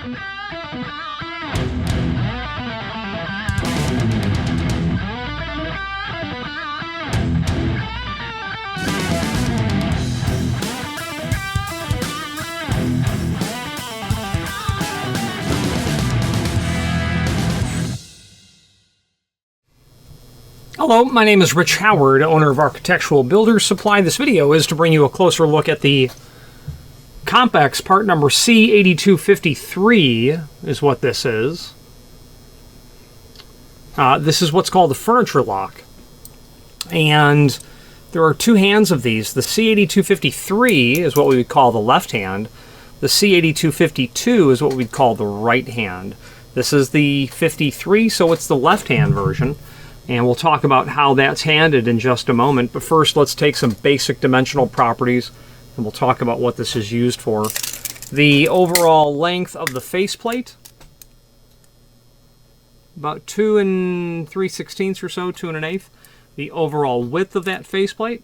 Hello, my name is Rich Howard, owner of Architectural Builders Supply. This video is to bring you a closer look at the Compx part number C8253 is what this is. This is what's called a furniture lock. And there are two hands of these. The C8253 is what we would call the left hand. The C8252 is what we'd call the right hand. This is the 53, so it's the left hand version. And we'll talk about how that's handed in just a moment. But first, let's take some basic dimensional properties, and we'll talk about what this is used for. The overall length of the faceplate, about 2 3/16 or so, 2 1/8. The overall width of that faceplate,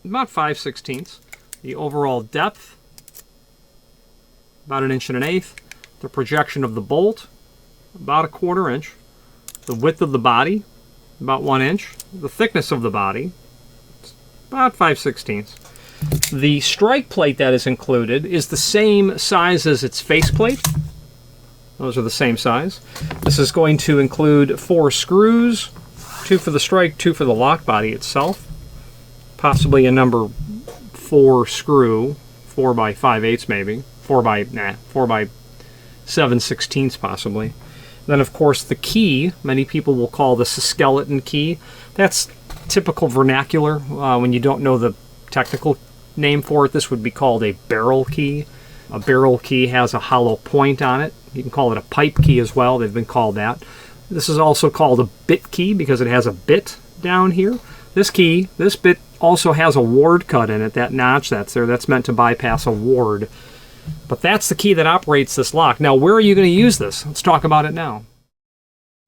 about 5/16. The overall depth, about 1 1/8 inches. The projection of the bolt, about 1/4 inch. The width of the body, about 1 inch. The thickness of the body, about 5/16. The strike plate that is included is the same size as its faceplate. Those are the same size. This is going to include 4 screws, 2 for the strike, 2 for the lock body itself. Possibly a number 4 screw, 4 by 5/8 maybe. 4 by 7/16 possibly. Then, of course, the key, many people will call this a skeleton key. That's typical vernacular. When you don't know the technical name for it, this would be called a barrel key. A barrel key has a hollow point on it. You can call it a pipe key as well. They've been called that. This is also called a bit key because it has a bit down here. This key, this bit also has a ward cut in it. That notch that's there, that's meant to bypass a ward. But that's the key that operates this lock. Now, where are you going to use this? Let's talk about it now.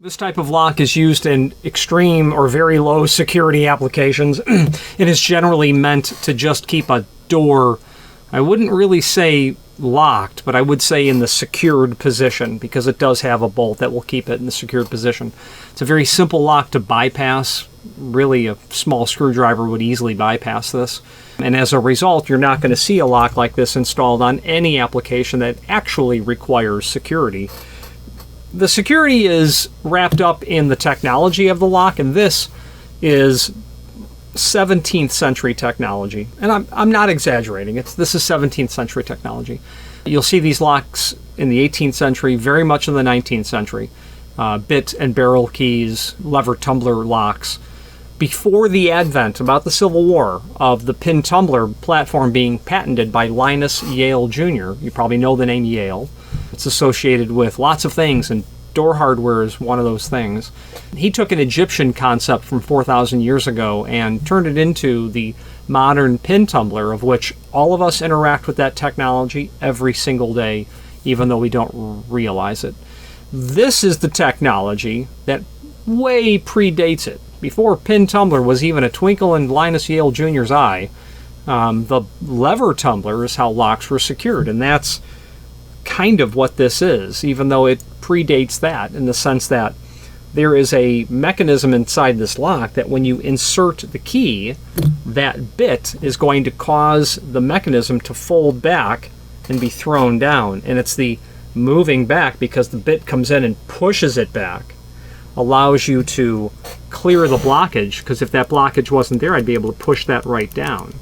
This type of lock is used in extreme or very low security applications. It is generally meant to just keep a door, I wouldn't really say locked, but I would say in the secured position, because it does have a bolt that will keep it in the secured position. It's a very simple lock to bypass. Really, a small screwdriver would easily bypass this. And as a result, you're not going to see a lock like this installed on any application that actually requires security. The security is wrapped up in the technology of the lock, and this is 17th century technology. And I'm not exaggerating. This is 17th century technology. You'll see these locks in the 18th century, very much in the 19th century. Bit and barrel keys, lever tumbler locks. Before the advent, about the Civil War, of the pin tumbler platform being patented by Linus Yale Jr. You probably know the name Yale. It's associated with lots of things, and door hardware is one of those things. He took an Egyptian concept from 4,000 years ago and turned it into the modern pin tumbler, of which all of us interact with that technology every single day, even though we don't realize it. This is the technology that way predates it. Before pin tumbler was even a twinkle in Linus Yale Jr.'s eye, the lever tumbler is how locks were secured, and that's kind of what this is, even though it predates that in the sense that there is a mechanism inside this lock that when you insert the key, that bit is going to cause the mechanism to fold back and be thrown down. And it's the moving back, because the bit comes in and pushes it back, allows you to clear the blockage, because if that blockage wasn't there, I'd be able to push that right down.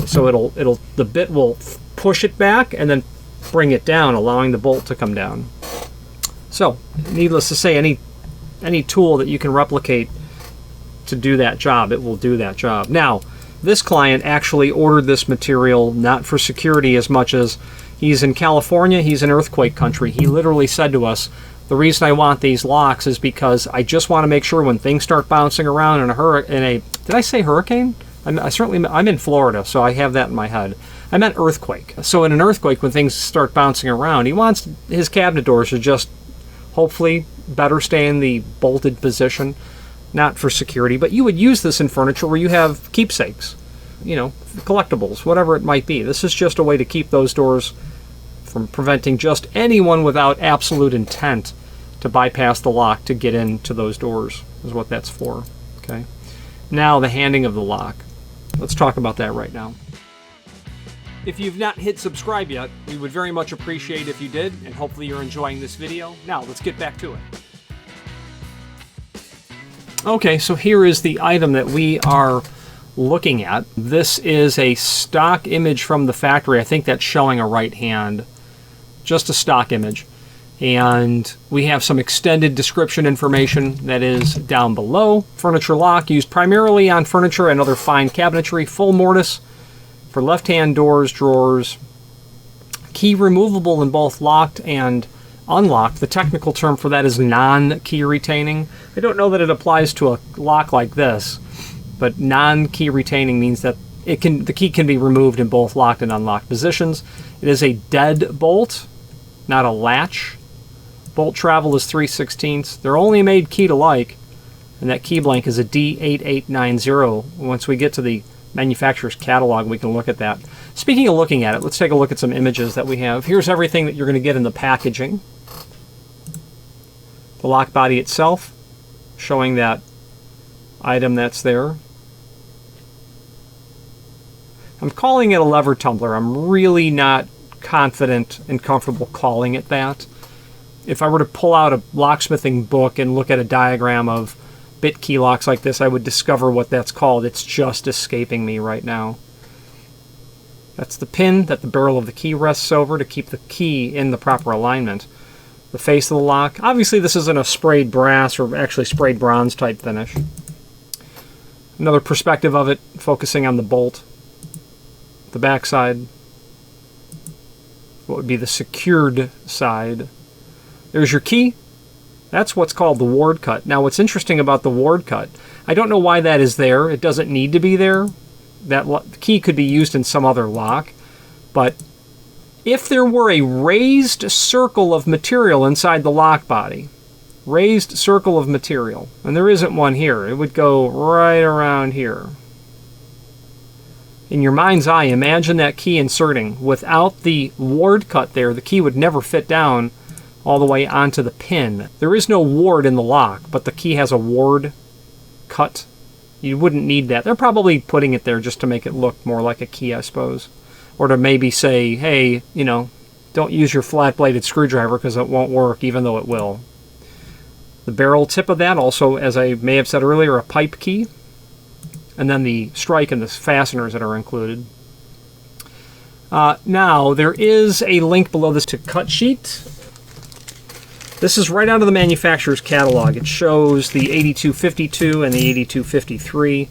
So the bit will push it back and then bring it down, allowing the bolt to come down. So, needless to say, any tool that you can replicate to do that job, it will do that job. Now, this client actually ordered this material not for security as much as he's in California, he's in earthquake country. He literally said to us, the reason I want these locks is because I just want to make sure when things start bouncing around in did I say hurricane? I'm in Florida, so I have that in my head. I meant earthquake. So in an earthquake, when things start bouncing around, he wants his cabinet doors to just hopefully better stay in the bolted position, not for security, but you would use this in furniture where you have keepsakes. you know, collectibles, whatever it might be. This is just a way to keep those doors from preventing just anyone without absolute intent to bypass the lock to get into those doors, is what that's for. Okay. Now the handing of the lock. Let's talk about that right now. If you've not hit subscribe yet, we would very much appreciate if you did, and hopefully you're enjoying this video. Now, let's get back to it. Okay, so here is the item that we are looking at. This is a stock image from the factory. I think that's showing a right hand. Just a stock image. And we have some extended description information that is down below. Furniture lock used primarily on furniture and other fine cabinetry. Full mortise for left-hand doors, drawers. Key removable in both locked and unlocked. The technical term for that is non-key retaining. I don't know that it applies to a lock like this, but non-key retaining means that the key can be removed in both locked and unlocked positions. It is a dead bolt, not a latch. Bolt travel is 3/16. They're only made key to like, and that key blank is a D8890. Once we get to the manufacturer's catalog, we can look at that. Speaking of looking at it, let's take a look at some images that we have. Here's everything that you're going to get in the packaging. The lock body itself, showing that item that's there. I'm calling it a lever tumbler. I'm really not confident and comfortable calling it that. If I were to pull out a locksmithing book and look at a diagram of bit key locks like this, I would discover what that's called. It's just escaping me right now. That's the pin that the barrel of the key rests over to keep the key in the proper alignment. The face of the lock. Obviously this isn't a sprayed brass or actually sprayed bronze type finish. Another perspective of it, focusing on the bolt. The back side. What would be the secured side. There's your key. That's what's called the ward cut. Now what's interesting about the ward cut, I don't know why that is there. It doesn't need to be there. That key could be used in some other lock. But if there were a raised circle of material inside the lock body, raised circle of material, and there isn't one here, it would go right around here. In your mind's eye, imagine that key inserting. Without the ward cut there, the key would never fit down all the way onto the pin. There is no ward in the lock, but the key has a ward cut. You wouldn't need that. They're probably putting it there just to make it look more like a key, I suppose. Or to maybe say, hey, you know, don't use your flat-bladed screwdriver because it won't work, even though it will. The barrel tip of that also, as I may have said earlier, a pipe key. And then the strike and the fasteners that are included. Now, there is a link below this to cut sheet. This is right out of the manufacturer's catalog. It shows the 8252 and the 8253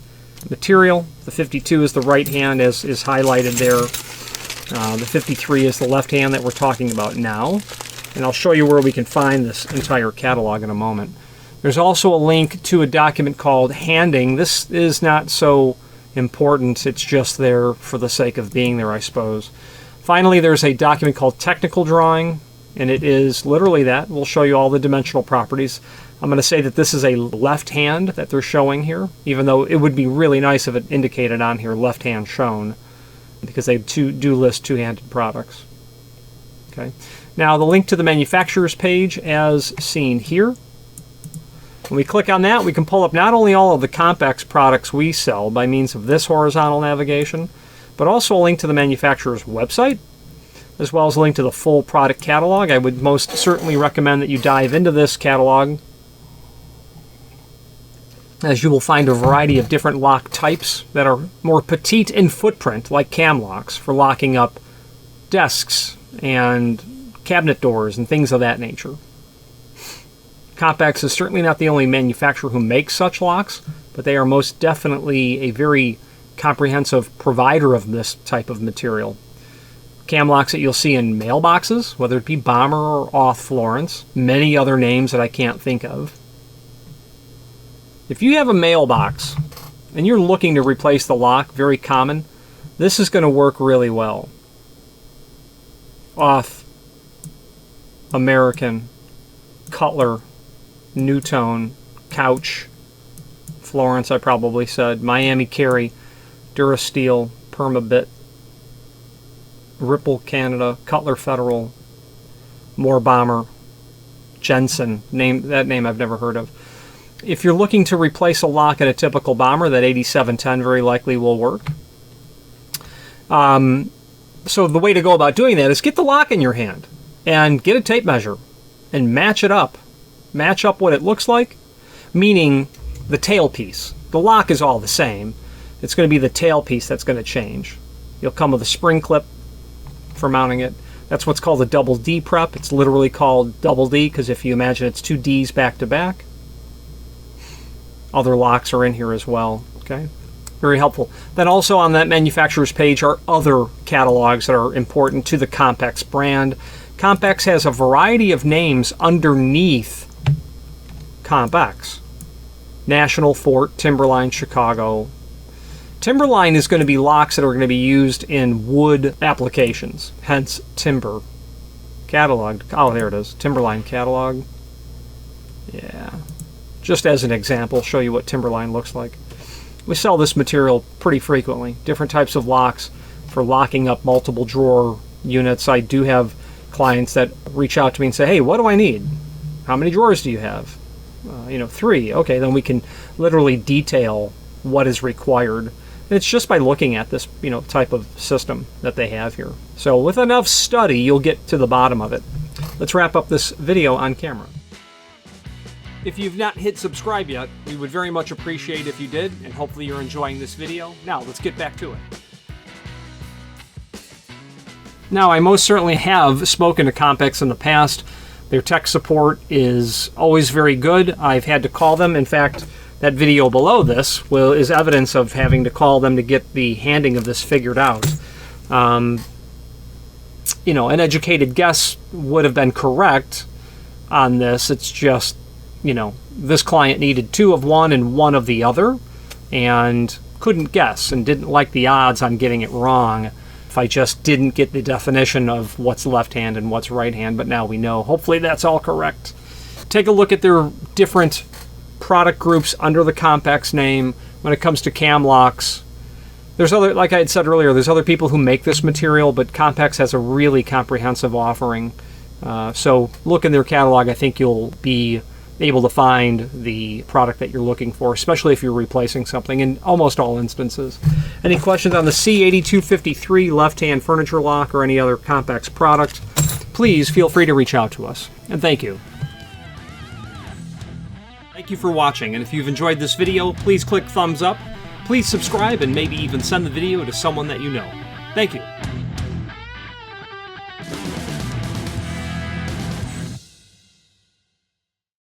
material. The 52 is the right hand, as is highlighted there. The 53 is the left hand that we're talking about now. And I'll show you where we can find this entire catalog in a moment. There's also a link to a document called Handing. This is not so important. It's just there for the sake of being there, I suppose. Finally, there's a document called Technical Drawing. And it is literally that. We'll show you all the dimensional properties. I'm going to say that this is a left hand that they're showing here, even though it would be really nice if it indicated on here left hand shown, because they do list two-handed products. Okay. Now the link to the manufacturer's page as seen here. When we click on that, we can pull up not only all of the Compx products we sell by means of this horizontal navigation, but also a link to the manufacturer's website, as well as a link to the full product catalog. I would most certainly recommend that you dive into this catalog, as you will find a variety of different lock types that are more petite in footprint, like cam locks, for locking up desks and cabinet doors and things of that nature. Compx is certainly not the only manufacturer who makes such locks, but they are most definitely a very comprehensive provider of this type of material. Cam locks that you'll see in mailboxes, whether it be Bomber or Auth Florence, many other names that I can't think of. If you have a mailbox and you're looking to replace the lock, very common, this is going to work really well. Auth, American, Cutler, Newtone, Couch, Florence I probably said, Miami Carry. Durasteel, Permabit, Ripple Canada, Cutler Federal, Moore Bomber, Jensen. That name I've never heard of. If you're looking to replace a lock in a typical bomber, that 8710 very likely will work. So the way to go about doing that is get the lock in your hand and get a tape measure and match it up. Match up what it looks like, meaning the tail piece. The lock is all the same. It's going to be the tail piece that's going to change. You'll come with a spring clip for mounting it. That's what's called a double D prep. It's literally called double D because if you imagine it's two Ds back to back. Other locks are in here as well. Okay, very helpful. Then also on that manufacturer's page are other catalogs that are important to the Compx brand. Compx has a variety of names underneath Compx. National, Fort, Timberline, Chicago. Timberline is going to be locks that are going to be used in wood applications, hence timber. Catalog. Oh, there it is. Timberline catalog. Yeah. Just as an example, show you what Timberline looks like. We sell this material pretty frequently. Different types of locks for locking up multiple drawer units. I do have clients that reach out to me and say, hey, what do I need? How many drawers do you have? 3. Okay, then we can literally detail what is required. And it's just by looking at this, type of system that they have here. So with enough study, you'll get to the bottom of it. Let's wrap up this video on camera. If you've not hit subscribe yet, we would very much appreciate if you did, and hopefully you're enjoying this video. Now, let's get back to it. Now, I most certainly have spoken to Compx in the past. Their tech support is always very good. I've had to call them. In fact, that video below this is evidence of having to call them to get the handing of this figured out. An educated guess would have been correct on this. It's just, this client needed 2 of one and 1 of the other and couldn't guess and didn't like the odds on getting it wrong if I just didn't get the definition of what's left hand and what's right hand, but now we know. Hopefully that's all correct. Take a look at their different product groups under the Compx name when it comes to cam locks. There's other, like I had said earlier, there's other people who make this material, but Compx has a really comprehensive offering. So look in their catalog. I think you'll be able to find the product that you're looking for, especially if you're replacing something in almost all instances. Any questions on the C8253 left-hand furniture lock or any other Compx product, please feel free to reach out to us. And thank you. Thank you for watching, and if you've enjoyed this video, please click thumbs up, please subscribe, and maybe even send the video to someone that you know. Thank you.